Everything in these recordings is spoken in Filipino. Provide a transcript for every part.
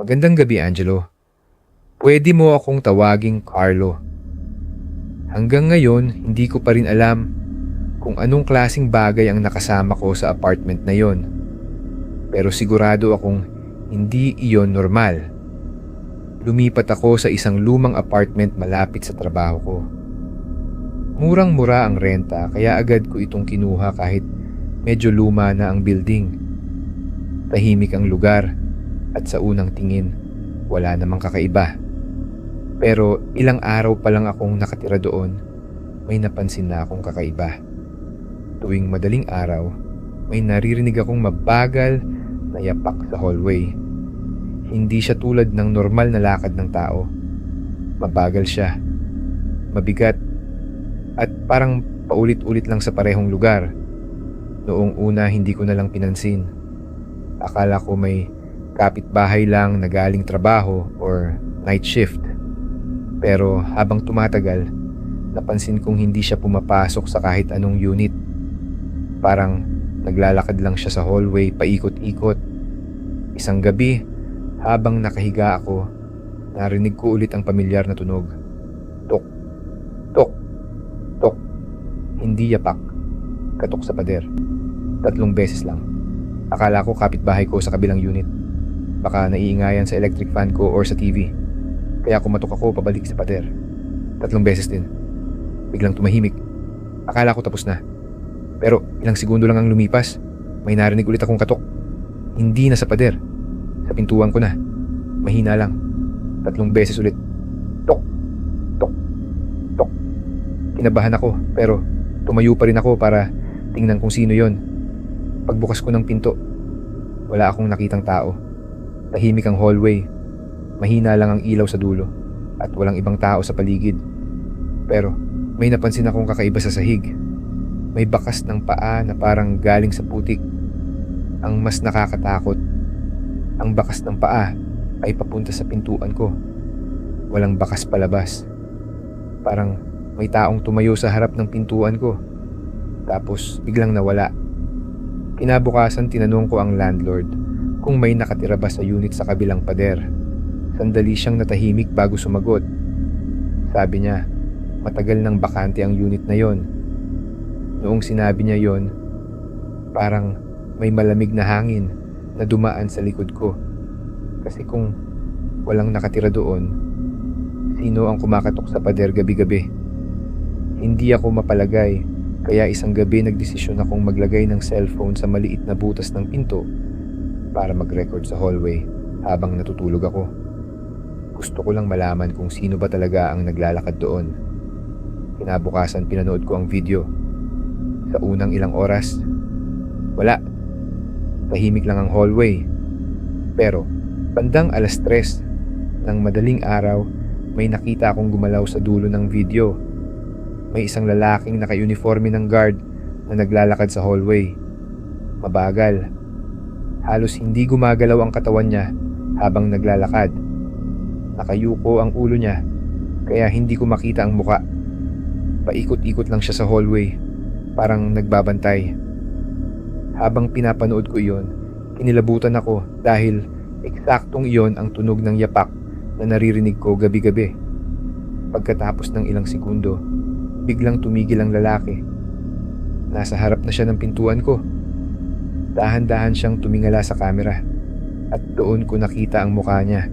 Magandang gabi, Angelo. Pwede mo akong tawaging Carlo. Hanggang ngayon, hindi ko pa rin alam kung anong klasing bagay ang nakasama ko sa apartment na yon. Pero sigurado akong hindi iyon normal. Lumipat ako sa isang lumang apartment malapit sa trabaho ko. Murang-mura ang renta kaya agad ko itong kinuha kahit medyo luma na ang building. Tahimik ang lugar at sa unang tingin, wala namang kakaiba. Pero ilang araw pa lang akong nakatira doon, may napansin na akong kakaiba. Tuwing madaling araw, may naririnig akong mabagal na yapak sa hallway. Hindi siya tulad ng normal na lakad ng tao. Mabagal siya, mabigat, at parang paulit-ulit lang sa parehong lugar. Noong una hindi ko na lang pinansin. Akala ko may kapitbahay lang na galing trabaho or night shift. Pero habang tumatagal, napansin kong hindi siya pumapasok sa kahit anong unit. Parang naglalakad lang siya sa hallway paikot-ikot. Isang gabi, habang nakahiga ako, narinig ko ulit ang pamilyar na tunog. Tok, tok, tok. Hindi yapak, katok sa pader. 3 beses lang. Akala ko kapitbahay ko sa kabilang unit. Baka naiingayan sa electric fan ko or sa TV. Kaya kumatok ako pabalik sa pader. 3 beses din. Biglang tumahimik. Akala ko tapos na. Pero ilang segundo lang ang lumipas. May narinig ulit akong katok. Hindi na sa pader. Sa pintuan ko na. Mahina lang. 3 beses ulit. Tok, tok, tok. Kinabahan ako pero tumayo pa rin ako para tingnan kung sino yon. Pagbukas ko ng pinto, wala akong nakitang tao. Tahimik ang hallway. Mahina lang ang ilaw sa dulo at walang ibang tao sa paligid. Pero may napansin akong kakaiba sa sahig. May bakas ng paa na parang galing sa putik. Ang mas nakakatakot, ang bakas ng paa ay papunta sa pintuan ko. Walang bakas palabas. Parang may taong tumayo sa harap ng pintuan ko. Tapos biglang nawala. Kinabukasan tinanong ko ang landlord kung may nakatira ba sa unit sa kabilang pader. Sandali siyang natahimik bago sumagot. Sabi niya, matagal nang bakante ang unit na yon. Noong sinabi niya yon, parang may malamig na hangin na dumaan sa likod ko. Kasi kung walang nakatira doon, sino ang kumakatok sa pader gabi-gabi? Hindi ako mapalagay, kaya isang gabi nagdesisyon akong maglagay ng cellphone sa maliit na butas ng pinto para mag-record sa hallway habang natutulog ako. Gusto ko lang malaman kung sino ba talaga ang naglalakad doon. Kinabukasan pinanood ko ang video. Sa unang ilang oras, wala. Tahimik lang ang hallway. Pero bandang 3:00 ng madaling araw, may nakita akong gumalaw sa dulo ng video. May isang lalaking naka-uniforme ng guard na naglalakad sa hallway. Mabagal. Halos hindi gumagalaw ang katawan niya habang naglalakad. Nakayuko ang ulo niya, kaya hindi ko makita ang muka. Paikot-ikot lang siya sa hallway, parang nagbabantay. Habang pinapanood ko iyon, kinilabutan ako dahil eksaktong iyon ang tunog ng yapak na naririnig ko gabi-gabi. Pagkatapos ng ilang segundo, biglang tumigil ang lalaki. Nasa harap na siya ng pintuan ko. Dahan-dahan siyang tumingala sa kamera at doon ko nakita ang mukha niya.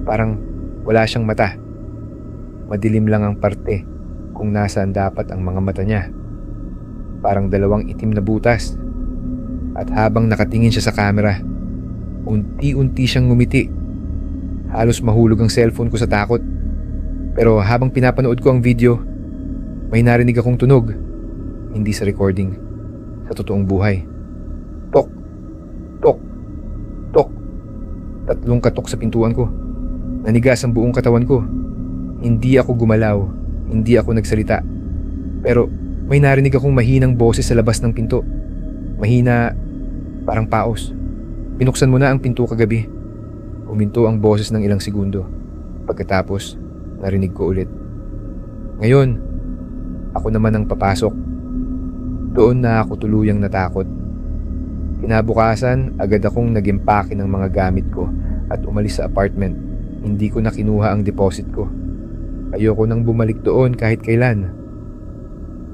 Parang wala siyang mata. Madilim lang ang parte kung nasaan dapat ang mga mata niya. Parang 2 itim na butas. At habang nakatingin siya sa camera, unti-unti siyang ngumiti. Halos mahulog ang cellphone ko sa takot. Pero habang pinapanood ko ang video, may narinig akong tunog. Hindi sa recording, sa totoong buhay. Tok, tok, tok. 3 katok sa pintuan ko. Nanigas ang buong katawan ko. Hindi ako gumalaw, hindi ako nagsalita. Pero may narinig akong mahinang boses sa labas ng pinto. Mahina, parang paos. Binuksan mo na ang pinto kagabi. Huminto ang boses ng ilang segundo. Pagkatapos, narinig ko ulit. Ngayon, ako naman ang papasok. Doon na ako tuluyang natakot. Kinabukasan, agad akong nag-impake ng mga gamit ko at umalis sa apartment. Hindi ko na kinuha ang deposit ko. Ayoko nang bumalik doon kahit kailan.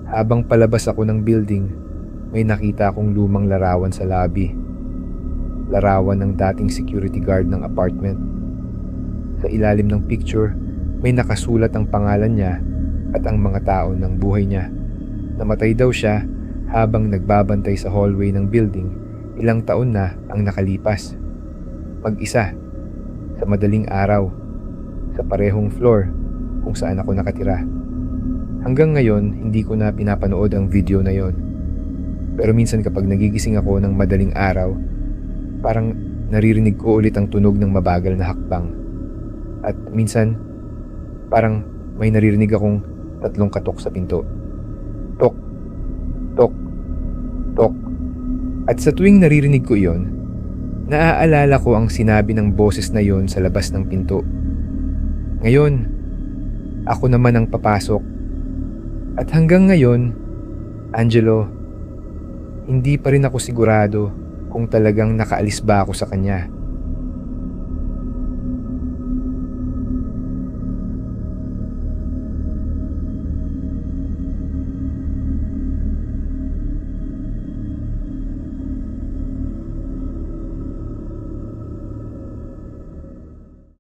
Habang palabas ako ng building, may nakita akong lumang larawan sa lobby. Larawan ng dating security guard ng apartment. Sa ilalim ng picture, may nakasulat ang pangalan niya at ang mga tao ng buhay niya. Namatay daw siya habang nagbabantay sa hallway ng building. Ilang taon na ang nakalipas. Mag-isa, sa madaling araw, sa parehong floor kung saan ako nakatira. Hanggang ngayon, hindi ko na pinapanood ang video na yon. Pero minsan kapag nagigising ako ng madaling araw, parang naririnig ko ulit ang tunog ng mabagal na hakbang. At minsan, parang may naririnig akong 3 katok sa pinto. Tok, tok, tok. At sa tuwing naririnig ko iyon, naaalala ko ang sinabi ng boses na yon sa labas ng pinto. Ngayon, ako naman ang papasok. At hanggang ngayon, Angelo, hindi pa rin ako sigurado kung talagang nakaalis ba ako sa kanya.